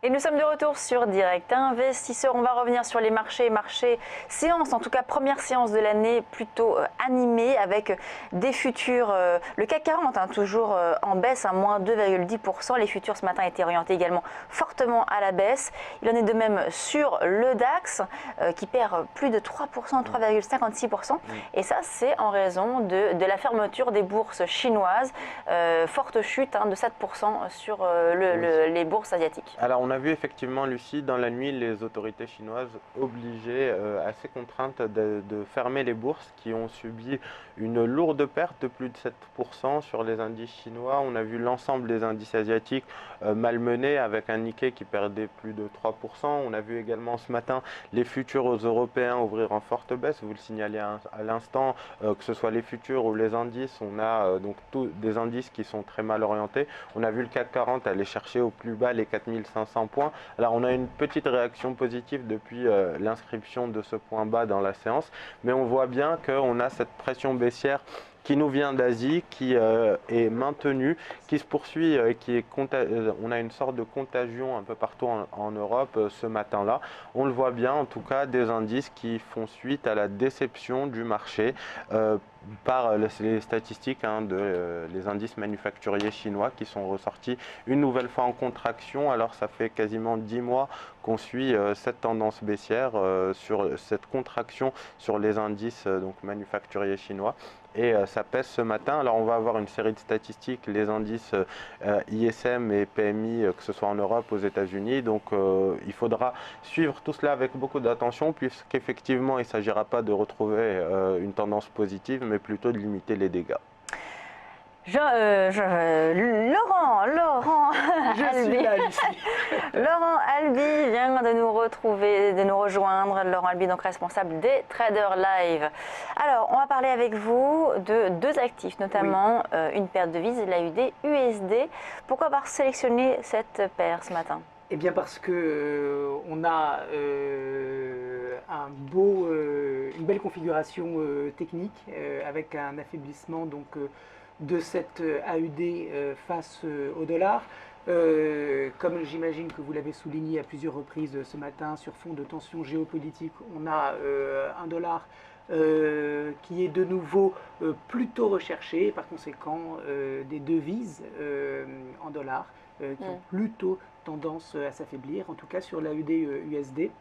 Et nous sommes de retour sur Direct Investisseur. On va revenir sur les marchés séance, en tout cas première séance de l'année plutôt animée avec des futurs, le CAC 40 toujours en baisse à moins 2,10%. Les futurs ce matin étaient orientés également fortement à la baisse. Il en est de même sur le DAX qui perd plus de 3%, 3,56%. Et ça c'est en raison de la fermeture des bourses chinoises. Forte chute de 7% sur les bourses asiatiques. Alors on a vu effectivement, Lucie, dans la nuit, les autorités chinoises obligées, assez contraintes de fermer les bourses qui ont subi une lourde perte de plus de 7% sur les indices chinois. On a vu l'ensemble des indices asiatiques malmenés avec un Nikkei qui perdait plus de 3%. On a vu également ce matin les futurs européens ouvrir en forte baisse. Vous le signalez à l'instant, que ce soit les futurs ou les indices, on a donc tous des indices qui sont très mal orientés. On a vu le CAC 40 aller chercher au plus bas les 4500 points. Alors on a une petite réaction positive depuis l'inscription de ce point bas dans la séance, mais on voit bien qu'on a cette pression baissière qui nous vient d'Asie, qui est maintenue, qui se poursuit, on a une sorte de contagion un peu partout en Europe ce matin-là. On le voit bien, en tout cas, des indices qui font suite à la déception du marché par les statistiques les indices manufacturiers chinois qui sont ressortis une nouvelle fois en contraction. Alors ça fait quasiment 10 mois qu'on suit cette tendance baissière sur cette contraction sur les indices manufacturiers chinois. Et ça pèse ce matin. Alors on va avoir une série de statistiques, les indices ISM et PMI, que ce soit en Europe, aux États-Unis. Donc il faudra suivre tout cela avec beaucoup d'attention, puisqu'effectivement il ne s'agira pas de retrouver une tendance positive, mais plutôt de limiter les dégâts. Laurent Albi. Laurent Albi vient de nous retrouver, de nous rejoindre. Laurent Albi, donc responsable des Traders Live. Alors, on va parler avec vous de deux actifs, notamment une paire de devises, l'AUD USD. Pourquoi avoir sélectionné cette paire ce matin? Eh bien parce que on a une belle configuration technique avec un affaiblissement de cette AUD face au dollar. Comme j'imagine que vous l'avez souligné à plusieurs reprises ce matin, sur fond de tensions géopolitiques, on a un dollar qui est de nouveau plutôt recherché, par conséquent des devises en dollars qui ont plutôt tendance à s'affaiblir, en tout cas sur l'AUD USD.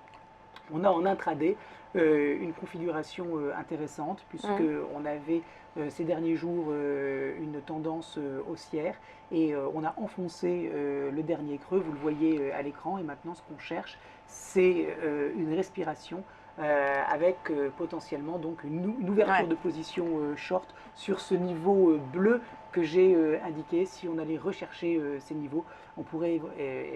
On a en intraday une configuration intéressante puisqu'on avait ces derniers jours une tendance haussière et on a enfoncé le dernier creux, vous le voyez à l'écran, et maintenant ce qu'on cherche c'est une respiration avec potentiellement donc une ouverture de position short sur ce niveau bleu que j'ai indiqué. Si on allait rechercher ces niveaux, on pourrait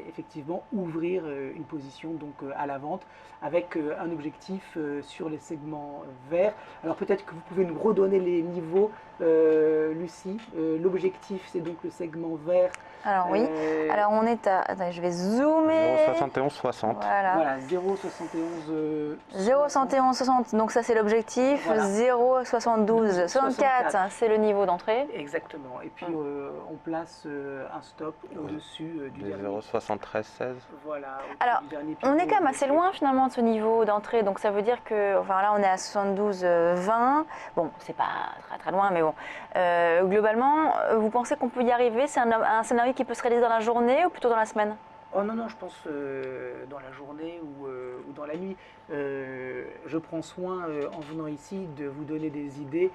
effectivement ouvrir une position à la vente avec un objectif sur les segments verts. Alors peut-être que vous pouvez nous redonner les niveaux, Lucie. L'objectif c'est donc le segment vert. Alors oui, alors on est à, attendez, je vais zoomer. 0,7160. Voilà, 0,71. 0,7160, donc ça c'est l'objectif. Voilà. 0,7264, c'est le niveau d'entrée. Exactement, et puis on place un stop au-dessus du dernier. 0,7316. Voilà. Alors, on est quand même assez loin finalement de ce niveau d'entrée, donc ça veut dire que, enfin là on est à 72,20. Bon, c'est pas très loin, mais bon. Globalement, vous pensez qu'on peut y arriver? C'est un scénario qui peut se réaliser dans la journée ou plutôt dans la semaine? Oh non, je pense dans la journée ou dans la nuit. Je prends soin, en venant ici, de vous donner des idées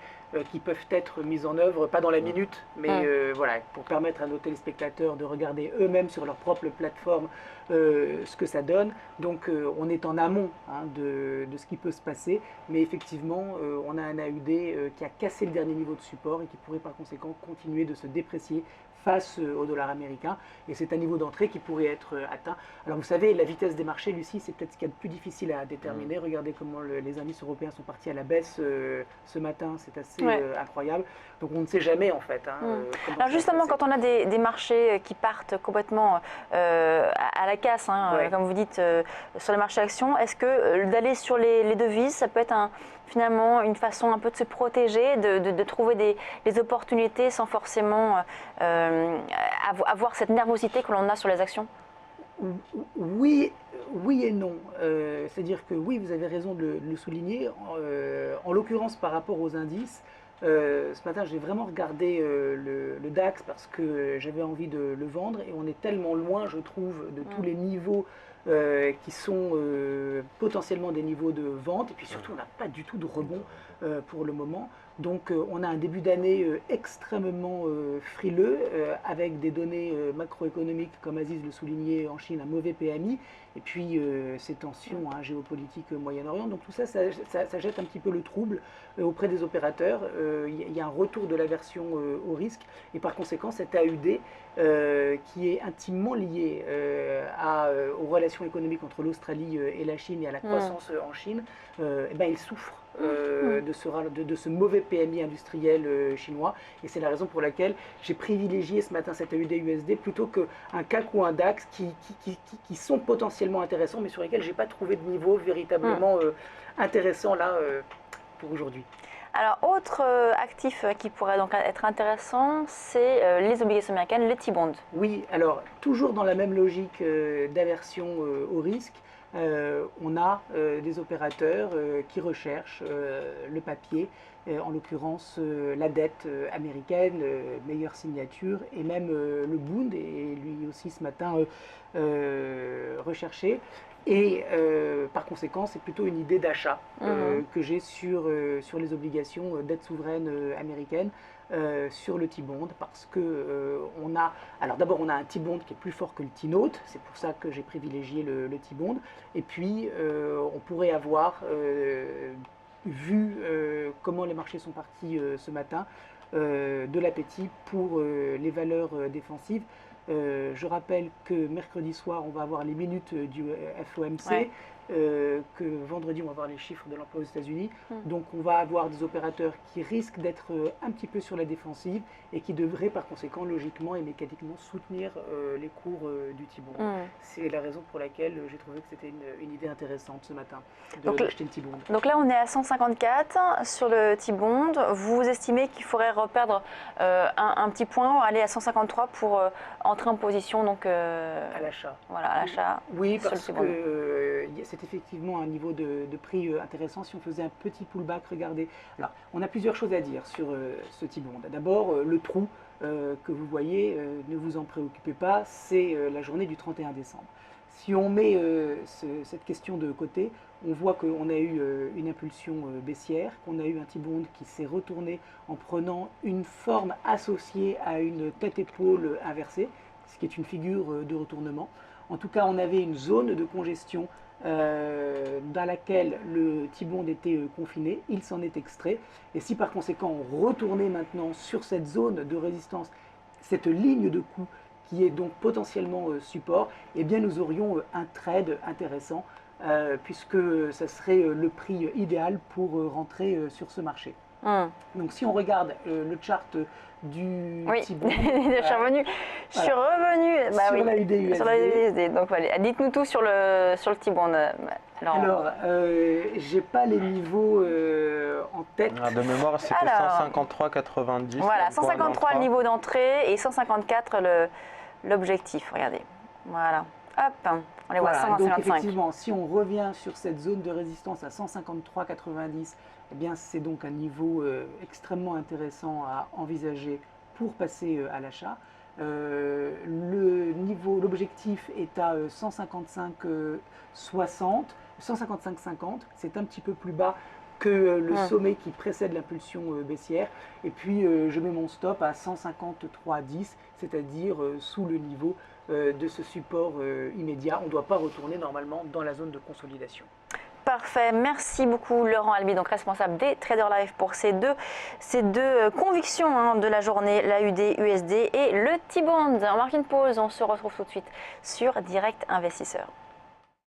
qui peuvent être mises en œuvre, pas dans la minute, mais voilà, pour permettre à nos téléspectateurs de regarder eux-mêmes sur leur propre plateforme ce que ça donne. Donc on est en amont de ce qui peut se passer, mais effectivement, on a un AUD qui a cassé le dernier niveau de support et qui pourrait par conséquent continuer de se déprécier face au dollar américain, et c'est un niveau d'entrée qui pourrait être atteint. Alors vous savez, la vitesse des marchés, Lucie, c'est peut-être ce qu'il y a de plus difficile à déterminer. Regardez comment les indices européens sont partis à la baisse ce matin, c'est assez incroyable. Donc on ne sait jamais en fait. Alors justement, quand on a des marchés qui partent complètement à la casse, comme vous dites, sur les marchés actions, est-ce que d'aller sur les devises, ça peut être finalement une façon un peu de se protéger, de trouver des opportunités sans forcément avoir cette nervosité que l'on a sur les actions? Oui, oui et non. C'est-à-dire que oui, vous avez raison de le souligner. En l'occurrence, par rapport aux indices, ce matin, j'ai vraiment regardé le DAX parce que j'avais envie de le vendre et on est tellement loin, je trouve, de tous les niveaux qui sont potentiellement des niveaux de vente. Et puis surtout, on n'a pas du tout de rebond pour le moment. Donc on a un début d'année extrêmement frileux avec des données macroéconomiques, comme Aziz le soulignait en Chine, un mauvais PMI, et puis ces tensions géopolitiques au Moyen-Orient. Donc tout ça, ça jette un petit peu le trouble auprès des opérateurs. Il y a un retour de l'aversion au risque, et par conséquent cette AUD qui est intimement liée aux relations économiques entre l'Australie et la Chine et à la croissance en Chine, il souffre de ce mauvais PMI industriel chinois, et c'est la raison pour laquelle j'ai privilégié ce matin cette AUD-USD plutôt qu'un CAC ou un DAX qui sont potentiellement intéressants, mais sur lesquels je n'ai pas trouvé de niveau véritablement intéressant là pour aujourd'hui. Alors, autre actif qui pourrait donc être intéressant, c'est les obligations américaines, les T-bonds. Oui, alors toujours dans la même logique d'aversion au risque, on a des opérateurs qui recherchent le papier, en l'occurrence la dette américaine, meilleure signature, et même le Bund est lui aussi ce matin recherché. Et par conséquent, c'est plutôt une idée d'achat que j'ai sur les obligations dette souveraine américaine, sur le T-bond, parce que alors d'abord on a un T-bond qui est plus fort que le T-note, c'est pour ça que j'ai privilégié le T-bond, et puis on pourrait avoir, vu comment les marchés sont partis ce matin, de l'appétit pour les valeurs défensives. Je rappelle que mercredi soir, on va avoir les minutes du FOMC, que vendredi, on va avoir les chiffres de l'emploi aux États-Unis. Donc, on va avoir des opérateurs qui risquent d'être un petit peu sur la défensive et qui devraient, par conséquent, logiquement et mécaniquement soutenir les cours du T-bond. C'est la raison pour laquelle j'ai trouvé que c'était une idée intéressante ce matin d'acheter le T-bond. Donc là, on est à 154 sur le T-bond. Vous estimez qu'il faudrait reperdre un petit point, aller à 153 pour entrer en position donc, à l'achat. Voilà, à l'achat. Oui, parce que c'est effectivement un niveau de prix intéressant. Si on faisait un petit pullback, regardez. Alors, on a plusieurs choses à dire sur ce T-bond. D'abord, le trou que vous voyez, ne vous en préoccupez pas, c'est la journée du 31 décembre. Si on met cette question de côté, on voit qu'on a eu une impulsion baissière, qu'on a eu un T-bond qui s'est retourné en prenant une forme associée à une tête-épaule inversée, ce qui est une figure de retournement. En tout cas, on avait une zone de congestion dans laquelle le T-bond était confiné, il s'en est extrait. Et si par conséquent on retournait maintenant sur cette zone de résistance, cette ligne de coup qui est donc potentiellement support, eh bien nous aurions un trade intéressant puisque ça serait le prix idéal pour rentrer sur ce marché. Donc si on regarde le chart du T-bond, je suis revenue sur la UD-USD. Sur la UD-USD. Donc voilà, dites-nous tout sur le T-bond. Alors, j'ai pas les niveaux en tête. De mémoire, c'était 153,90. Voilà, 153 le niveau d'entrée et 154 l'objectif. Regardez. Voilà. Hop, on les voit à 155. Donc effectivement, si on revient sur cette zone de résistance à 153,90, eh bien c'est donc un niveau extrêmement intéressant à envisager pour passer à l'achat. L'objectif est à 155,60, 155,50, c'est un petit peu plus bas que le sommet qui précède l'impulsion baissière. Et puis je mets mon stop à 153,10, c'est-à-dire sous le niveau de ce support immédiat. On ne doit pas retourner normalement dans la zone de consolidation. Parfait, merci beaucoup Laurent Albi, donc responsable des Trader Live pour ces deux convictions de la journée, l'AUD, USD et le T-bond. On marque une pause, on se retrouve tout de suite sur Direct Investisseur.